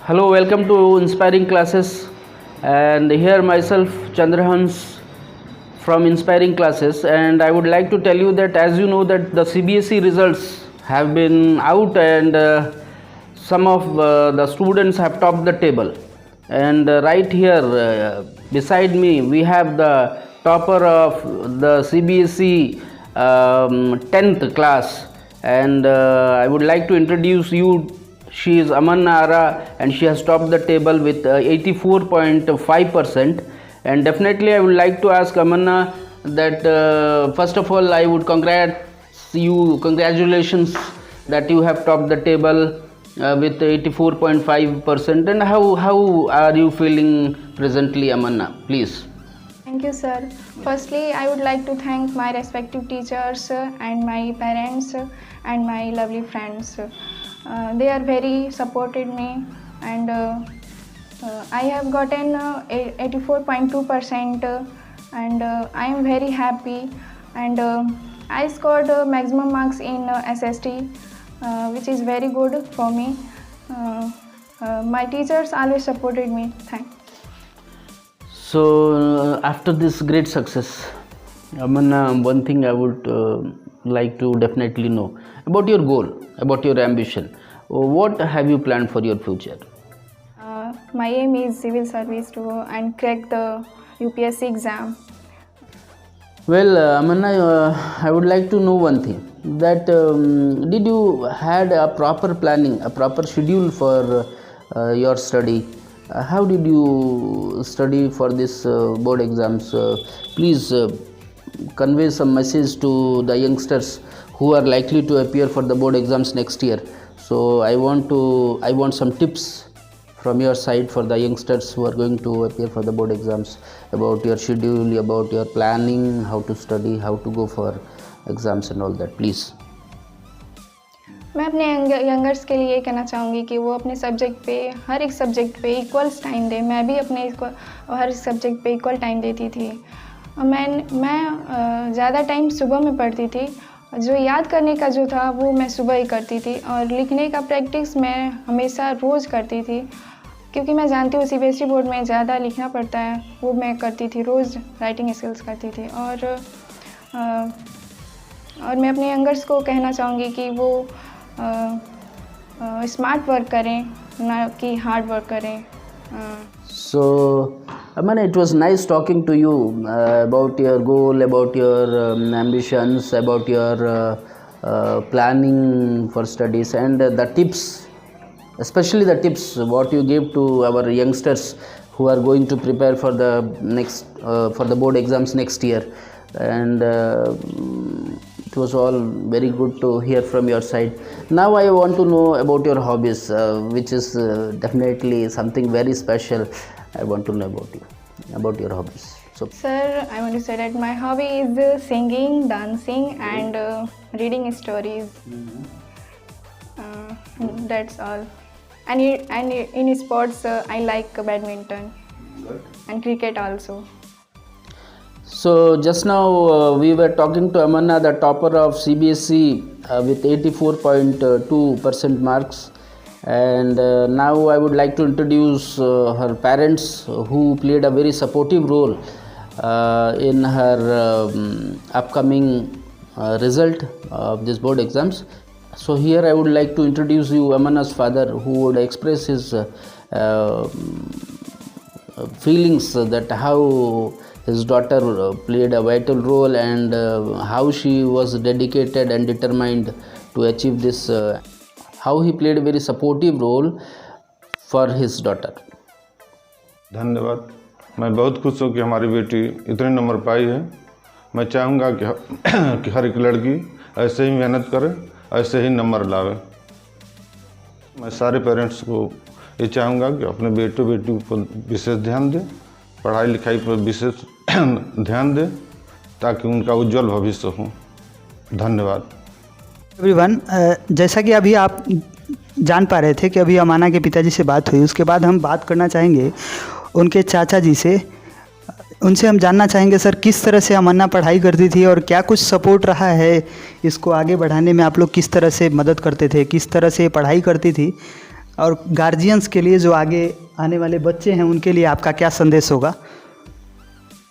Hello, welcome to Inspiring Classes, and here myself Chandrahans from Inspiring Classes, and I would like to tell you that as you know that the CBSE results have been out, and some of the students have topped the table, and right here beside me we have the topper of the CBSE 10th class, and I would like to introduce you. She is Amanna Ara, and she has topped the table with 84.5%. And definitely I would like to ask Amanna that first of all I would congratulations that you have topped the table with 84.5%. And how are you feeling presently, Amanna? Please. Thank you, sir. Firstly, I would like to thank my respective teachers and my parents and my lovely friends. They are very supported me, and I have gotten 84.2%, and I am very happy, and I scored maximum marks in SST, which is very good for me. My teachers always supported me. Thanks. So after this great success, Amanna, one thing I would like to definitely know about your goal, about your ambition. What have you planned for your future? My aim is civil service to and crack the UPSC exam. Well, Amanna, I would like to know one thing. That did you had a proper planning, a proper schedule for your study? How did you study for this board exams? Please convey some message to the youngsters who are likely to appear for the board exams next year. So I want some tips from your side for the youngsters who are going to appear for the board exams, about your schedule, about your planning, how to study, how to go for exams and all that. Please. मैं अपने youngers के लिए ये कहना चाहूँगी कि वो अपने सब्जेक्ट पे, हर एक सब्जेक्ट पे इक्वल टाइम दें. मैं भी अपने हर सब्जेक्ट पे इक्वल टाइम देती थी. मैं ज़्यादा टाइम सुबह में पढ़ती थी. जो याद करने का जो था वो मैं सुबह ही करती थी, और लिखने का प्रैक्टिस मैं हमेशा रोज़ करती थी, क्योंकि मैं जानती हूँ CBSE बोर्ड में ज़्यादा लिखना पड़ता है. वो मैं करती थी, रोज़ राइटिंग स्किल्स करती थी. और मैं अपने यंगर्स को कहना चाहूँगी कि वो स्मार्ट वर्क करें, ना कि हार्ड वर्क करें. So, Amanna, it was nice talking to you about your goal, about your ambitions, about your planning for studies, and the tips, especially the tips what you gave to our youngsters who are going to prepare for the next for the board exams next year. And it was all very good to hear from your side. Now I want to know about your hobbies, which is definitely something very special. I want to know about your hobbies. So, Sir, I want to say that my hobby is singing, dancing, and reading stories. That's all. And in sports, I like badminton and cricket also. So just now we were talking to Amanna, the topper of CBSE with 84.2% marks, and now I would like to introduce her parents, who played a very supportive role in her upcoming result of this board exams. So here I would like to introduce you Amanna's father, who would express his feelings that how his daughter played a vital role, and how she was dedicated and determined to achieve this, how he played a very supportive role for his daughter. धन्यवाद. मैं बहुत खुश हूँ कि हमारी बेटी इतने number पाई है. मैं चाहूँगा कि हर एक लड़की ऐसे ही मेहनत करे, ऐसे ही नंबर लावे. मैं सारे पेरेंट्स को ये चाहूँगा कि अपने बेटों बेटी पर विशेष ध्यान दें, पढ़ाई लिखाई पर विशेष ध्यान दें, ताकि उनका उज्जवल भविष्य हो. धन्यवाद. एवरीवन, जैसा कि अभी आप जान पा रहे थे कि अभी अमाना के पिताजी से बात हुई, उसके बाद हम बात करना चाहेंगे उनके चाचा जी से. उनसे हम जानना चाहेंगे सर किस तरह से अमाना पढ़ाई करती थी और क्या कुछ सपोर्ट रहा है इसको आगे बढ़ाने में. आप लोग किस तरह से मदद करते थे, किस तरह से पढ़ाई करती थी, और गार्जियंस के लिए जो आगे आने वाले बच्चे हैं उनके लिए आपका क्या संदेश होगा,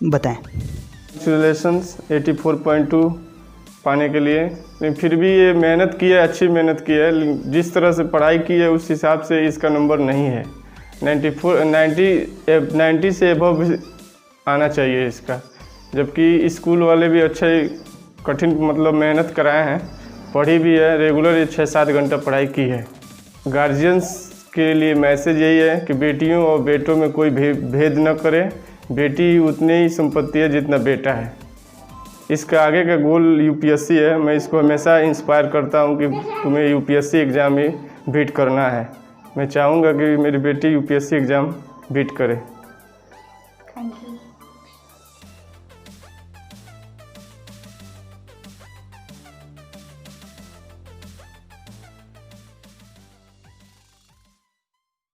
बताएं। कॉन्ग्रेचुलेशंस 84.2 पाने के लिए, लेकिन फिर भी ये मेहनत की है, अच्छी मेहनत की है, जिस तरह से पढ़ाई की है उस हिसाब से इसका नंबर नहीं है। 90 से एबव आना चाहिए इसका, जबकि स्कूल वाले भी अच्छे कठिन मतलब मेहनत कराए हैं, पढ़ी भी है, रेगुलर 6-7 घंटा पढ़ाई की है। गार्जियंस के लिए मैसेज यही है कि बेटियों और बेटों में कोई भेद न करें, बेटी उतनी ही संपत्ति है जितना बेटा है। इसका आगे का गोल यूपीएससी है। मैं इसको हमेशा इंस्पायर करता हूं कि तुम्हें यूपीएससी एग्ज़ाम में बीट करना है। मैं चाहूँगा कि मेरी बेटी यूपीएससी एग्ज़ाम बीट करे। Thank you.